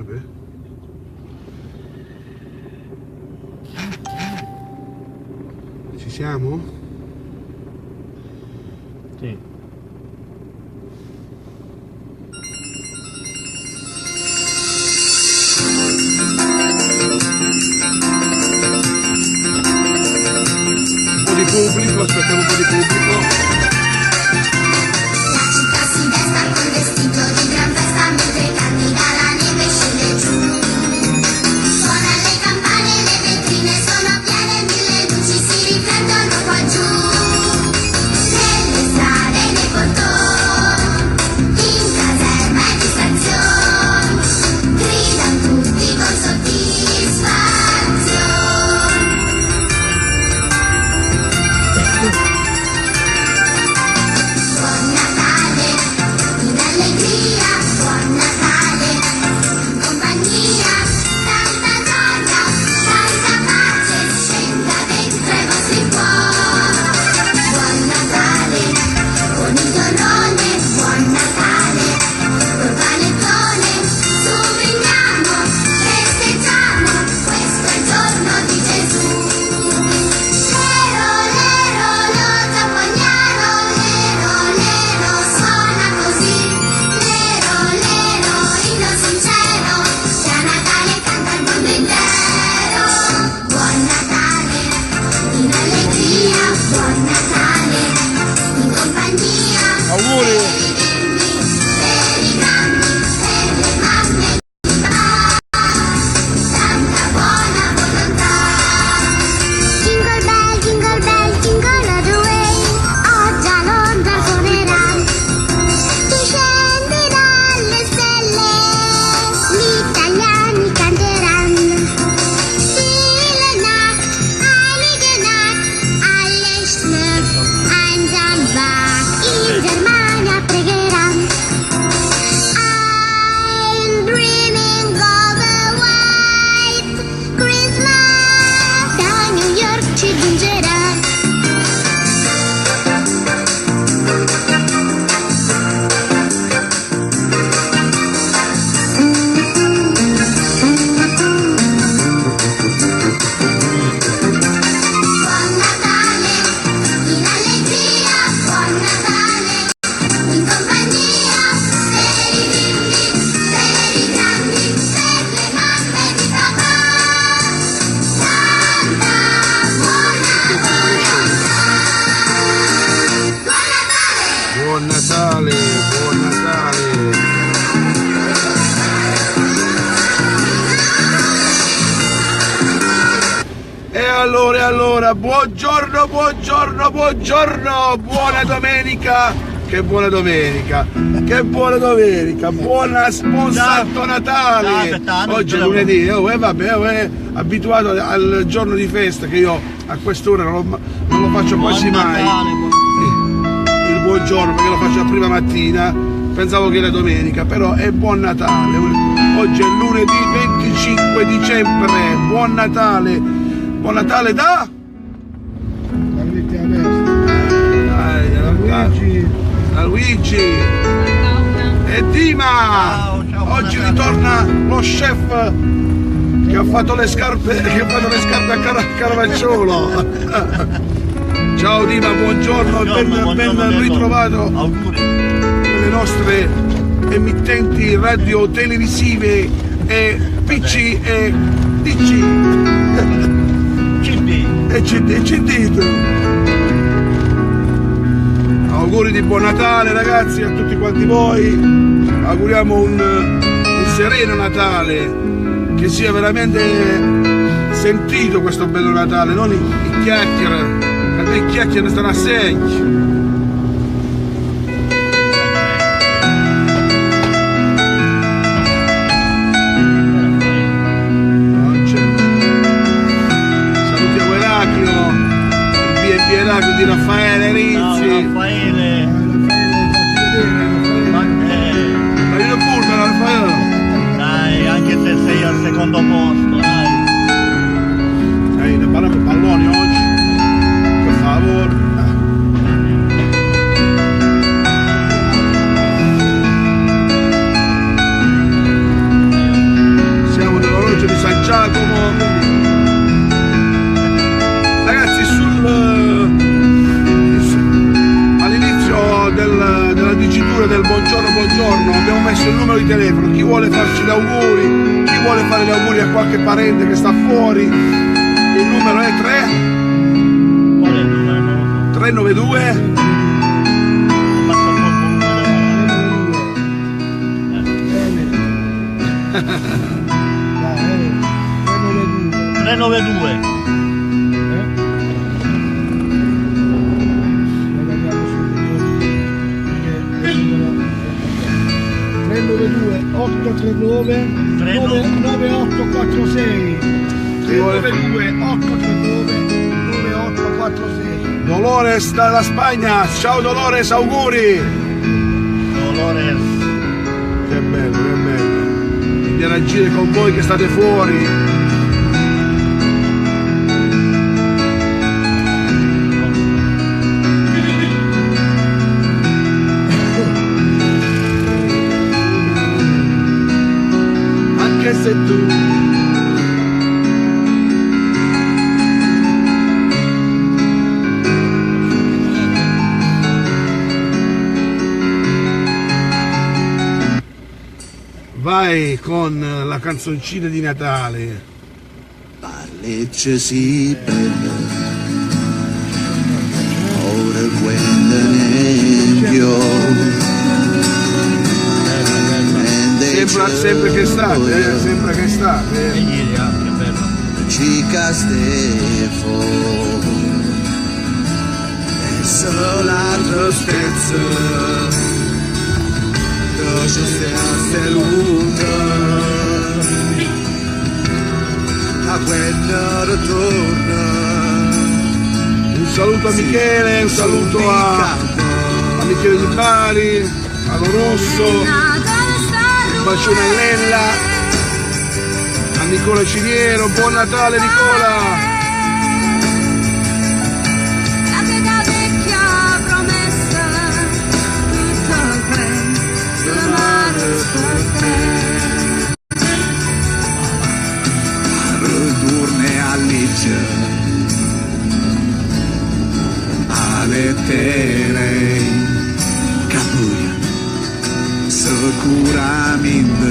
Vabbè. Ci siamo? Sì. Un po' di pubblico, aspettiamo un po' di pubblico. La città si desta col vestito di gran festa mentre candida la neve scende giù. Suona le campane, le vetrine sono piene, mille luci si riflettono qua giù. Nelle strade, nei portoni, in caserma e di stazione, gridano tutti con soddisfazione. Buon Natale, in allegria, buon Natale, in compagnia, tanta gioia, tanta pace, scenda dentro i vostri cuori. Buon Natale, con il torrone, buon Natale, col panettone, su brindiamo, festeggiamo, questo è il giorno di Gesù. L'orologio fogliaro, l'ero suona così, l'ero inno sincero, che a Natale canta il mondo intero. Buon Natale, in allegria, buon Natale, in compagnia, Auguri! per i grandi, per le mamme, tanta buona volontà. Jingle bell, jingle all the way, oggi a Londra suonerà. Tu scendi dalle stelle, gli italiani canteranno. Stille Nacht, heilige Nacht, alle Schnöpf, einsam wach, in Germania pregheranno. I'm dreaming of a white Christmas, da New York ci giungerà. Buon Natale, in allegria, buon Natale, in compagnia, per i bimbi, per i grandi, per le mamme di papà. Tanta buona volontà. Buon Natale! Buon Natale, buon Natale! E allora, buongiorno, buongiorno, buongiorno, buona domenica, che buona domenica, che buona domenica, buon Santo Natale, oggi è lunedì, vabbè, abituato al giorno di festa che io a quest'ora non lo faccio quasi mai, il buongiorno perché lo faccio a prima mattina, pensavo che era domenica, però è buon Natale, oggi è lunedì 25 dicembre, buon Natale da? Da Luigi e Dima. Oggi ritorna lo chef che ha fatto le scarpe a Caravacciolo. Ciao Dima, buongiorno, ben ritrovato nelle nostre emittenti radio televisive e PC e DC. CD. Auguri di buon Natale ragazzi a tutti quanti voi, auguriamo un sereno Natale, che sia veramente sentito questo bello Natale, non i chiacchiere, perché i chiacchiere stanno a segni. Di Raffaele Rizzi. Raffaele. Marino Pullman, Raffaele. Dai, anche se sei al secondo posto, dai. Ne parliamo di palloni oggi. Per favore. Giacomo. Ragazzi, all'inizio della dicitura del buongiorno abbiamo messo il numero di telefono. Chi vuole farci gli auguri, chi vuole fare gli auguri a qualche parente che sta fuori, il numero è 392 392 839 9846 392 839 9846. Dolores dalla Spagna, ciao Dolores, auguri! Dolores. Che bello, che bello interagire con voi che state fuori. Anche se tu vai con la canzoncina di Natale. Legge si bella, ora quella ne più. Sempre che estate, sempre che estate. E ieri anche, bello. Cica Stefo, e solo la tristezza, che ci sia lunga, a quella ritorna. Un saluto a Michele, un saluto a Michele Di Bari, a Lorusso. Un bacione a Lella, a Nicola Ciniero, buon Natale Nicola! La vecchia vecchia promessa, tutto questo mare per te. Ritorne a legge, alle tere, capuia. Sicuramente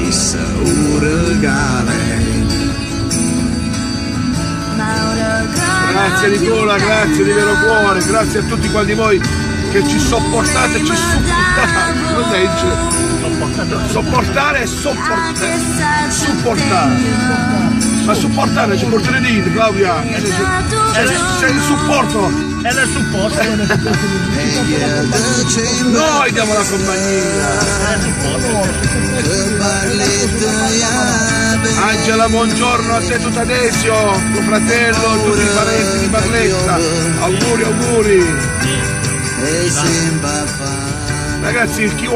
essa un regalo. Grazie Nicola, grazie di vero cuore, grazie a tutti quanti voi che ci sopportate, ci supportate. Cosa dice? Sopportare e sopportare. Ma supportare ci portate dite, Claudia. Sei il supporto. E nel supporto. Noi diamo la compagnia. Angela, buongiorno a te tutto Adesio, tuo fratello, tutti i parenti di Barletta. Auguri, auguri. Ragazzi, chi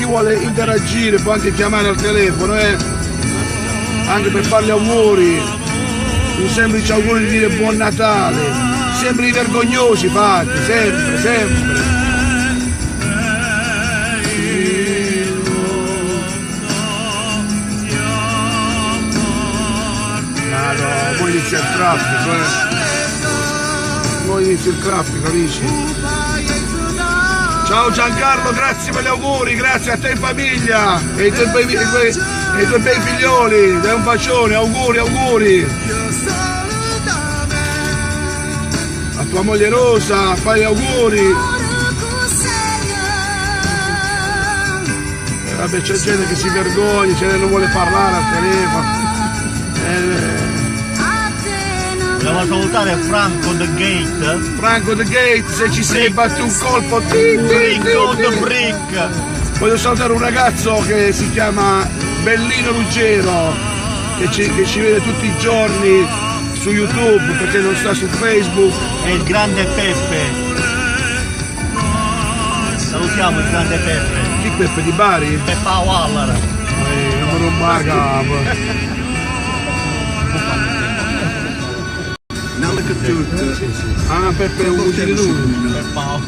vuole interagire può anche chiamare al telefono, anche per fargli auguri. Un semplice augurio di dire buon Natale. Sempre vergognosi fate, sempre, sempre. Ah no, poi inizia il traffico, Poi inizia il traffico, amici. Ciao Giancarlo, grazie per gli auguri, grazie a te in famiglia e ai tuoi bei figlioli, dai un bacione, auguri, auguri. A tua moglie Rosa, fai gli auguri. Vabbè, c'è gente che si vergogna, c'è gente che non vuole parlare al telefono. Vogliamo salutare Franco The Gate. Franco The Gate, se ci sei batti un colpo. Brick on the brick. Voglio salutare un ragazzo che si chiama Bellino Ruggero, che ci vede tutti i giorni su YouTube perché non sta su Facebook. E il grande Peppe. Salutiamo il grande Peppe. Chi Peppe di Bari? Peppa Waller. Non lo paga. Non lo capito. Ah, Peppe è un cugino di lui. Peppa.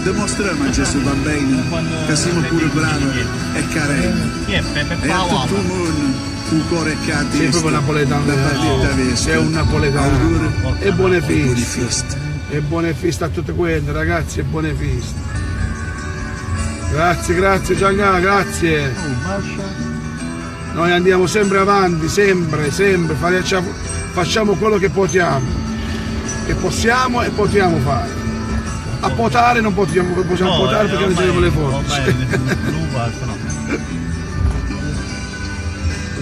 Dimostriamo a Gesù bambino che siamo pure bravi e carenti. Chi è Pepe E a tutto Paolo? il mondo, un cuore che ha Sei proprio napoletano. da partita vista. Sei un napoletano. Auguri. E buone Buone feste. feste. E buone feste a tutte quelle, ragazzi, e buone feste. Grazie Gianna, grazie. Noi andiamo sempre avanti, sempre, facciamo quello che possiamo e potremo fare. A potare non possiamo potare perché non abbiamo le forze.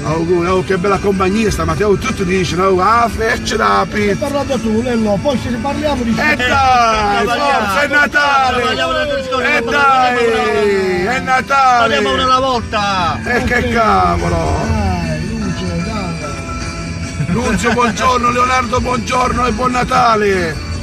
Auguri, oh, che bella compagnia stamattina, oh, tutti dicono, oh, ah, feccia da Hai pizza. parlato tu, Lello, poi se parliamo di... E dai, forza, è Natale! E dai, è Natale! Parliamo una alla volta! E che cavolo! Dai, luce, dai. Nunzio, buongiorno, Leonardo, buongiorno e buon Natale!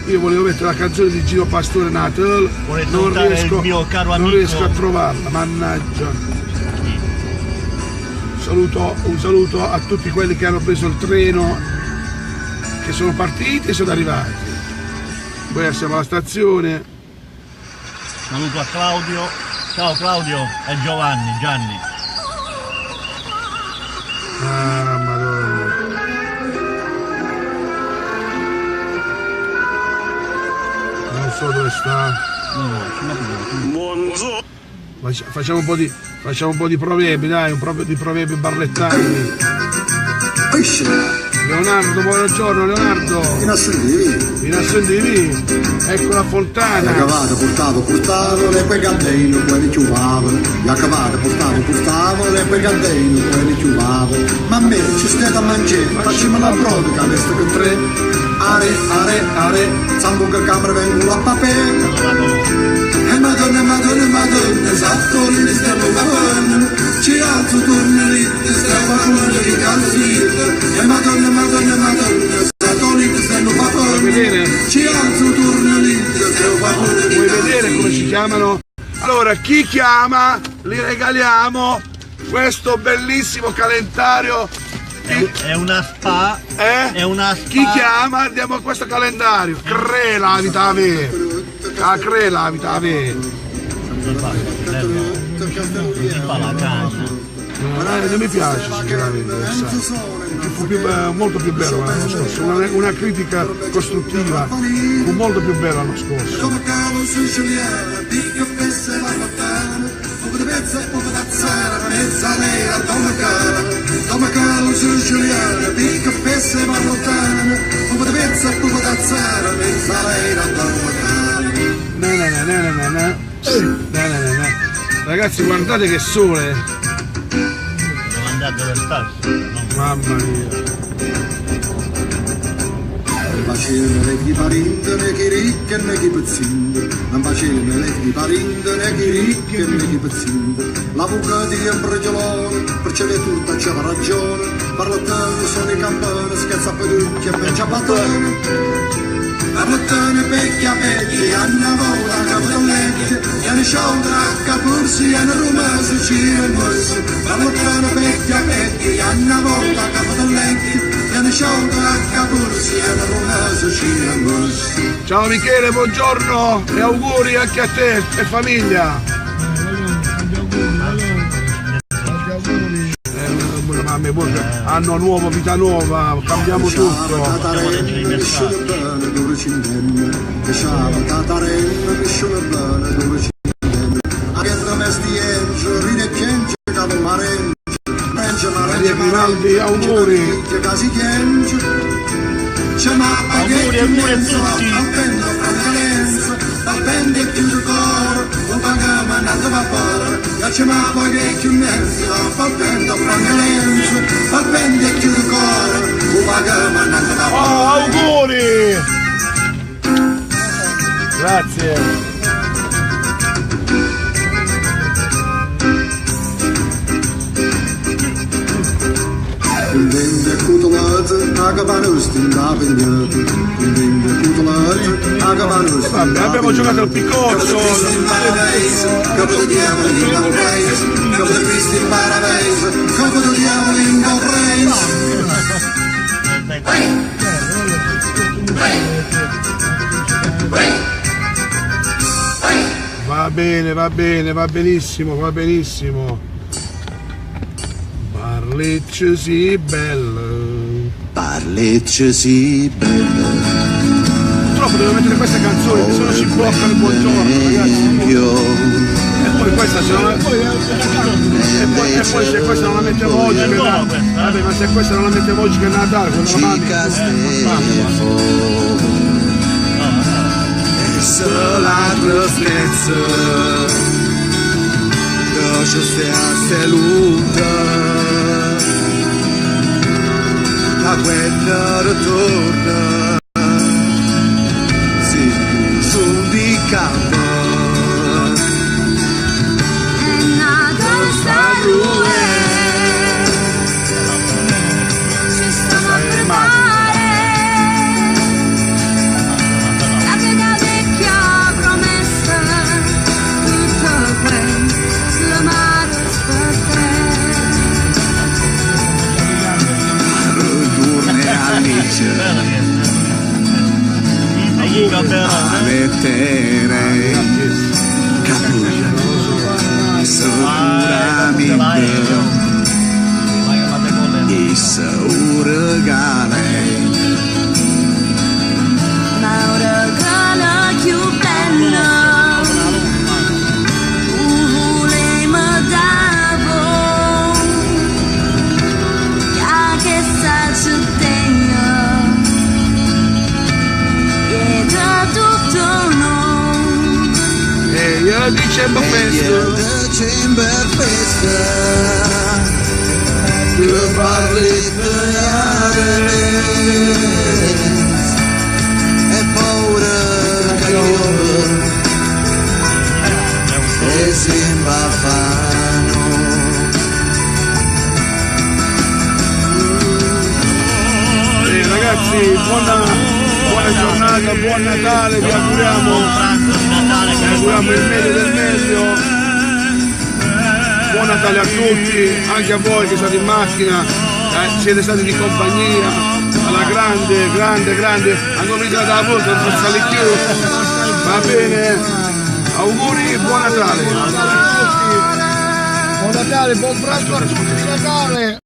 Io volevo mettere la canzone di Gino Pastore Natale, Vuole non salutare riesco, il mio caro non amico. riesco a trovarla, mannaggia. Un saluto a tutti quelli che hanno preso il treno, che sono partiti e sono arrivati. Poi siamo alla stazione. Saluto a Claudio. Ciao Claudio e Gianni. Ah, madonna. Non so dove sta. Facciamo un po' di proverbi, dai, di proverbi barlettani. Leonardo, buongiorno Leonardo. In assentivi? Ecco la fontana. Cavate, portavo, le poi candeno, poi li chiuvavo. La cavate, portavo, le poi candeno, poi li chiuvavo. Ma a me ci state a mangiare, facciamo la broda, che resta con tre. Are, zambo che camera vengono a papere. E madonna, esatto, lì stiamo facendo. Ci alzo, torno lì, stiamo facendo di calzite. E madonna, esatto, lì stiamo facendo. Vedere? Ci alzo, torno lì, stiamo facendo di Vuoi calzite. vedere come si chiamano? Allora, chi chiama, li regaliamo questo bellissimo calendario. È una spa. Eh? È una spa. Chi chiama? Andiamo a questo calendario. Crea la vita a me. Crea la vita a me. Si fa la canna. Non mi piace sicuramente. Fu molto più bello l'anno scorso. Una critica costruttiva. Fu molto più bello l'anno scorso. Come calo siciliano, di caffè se la mattina, un po' di pezza e un po' da zara, mezza nera, come calo siciliano, di caffè se la mattina, un po' di pezza e un po' da zara, mezza nera, No. Ragazzi, guardate che sole. Devo andare dove starsi. Mamma mia. Non facevano né chi parente, né chi ricchi, né chi pezzinde. Non facevano né chi parente, né chi ricchi, né chi pezzinde. L'avvocato è un pregiolone, perciò le turta c'aveva ragione. Parlottone sono i campane, scherza per tutti e pensa a battone. Parlottone pecchia, hanno vola, capodollette, e hanno sciolta a capursi, e hanno rumasi, ci rimorsi. Parlottone pecchia, hanno vola, capodollette, e hanno sciolta a capursi, e hanno rumasi, ci rimorsi. Ciao Michele, buongiorno e auguri anche a te e famiglia. Mamme, anno nuovo, vita nuova, cambiamo tutto. Maria Grimaldi, auguri. Auguri a tutti. Al bende più di coro, un pagama nato vapore, piace ma poi che più mezzo, al bende frangalenzo, al bende più di coro, un pagama nato vapore. Oh, auguri! Grazie. Quindi cutolato, a capanusti in da pignata. Quindi cutolato, a capanusti. Vabbè, abbiamo giocato al piccotto. In paradise, capo di diavolo in un paese, capo di Cristo in paradise, capo di diavolo in un paese. Va bene, va bene, va benissimo, va benissimo. Parlicci sì bello. Parlecce sì bello. Purtroppo devo mettere queste canzoni, che se no si blocca il buongiorno, ragazzi. E poi questa se non la... E poi se questa non la mettiamo oggi, che vabbè, ma se questa non la mettiamo oggi che è Natale, quando la la tristezza lascia stare lunga la guerra ritorna si su di campo lettere capuglia sicuramente isso regale Ma un regalo più bello volevo davo che sa tenho e da tutto no E io dicembre festa che parlite e paura che io e si imbafano ragazzi, buona giornata, buon Natale, vi auguriamo il meglio del meglio. Buon Natale a tutti, anche a voi che state in macchina, siete stati di compagnia, alla grande, a cominciare dalla volta, non sali più, va bene, auguri, buon Natale. Buon Natale, buon pranzo a tutti di Natale.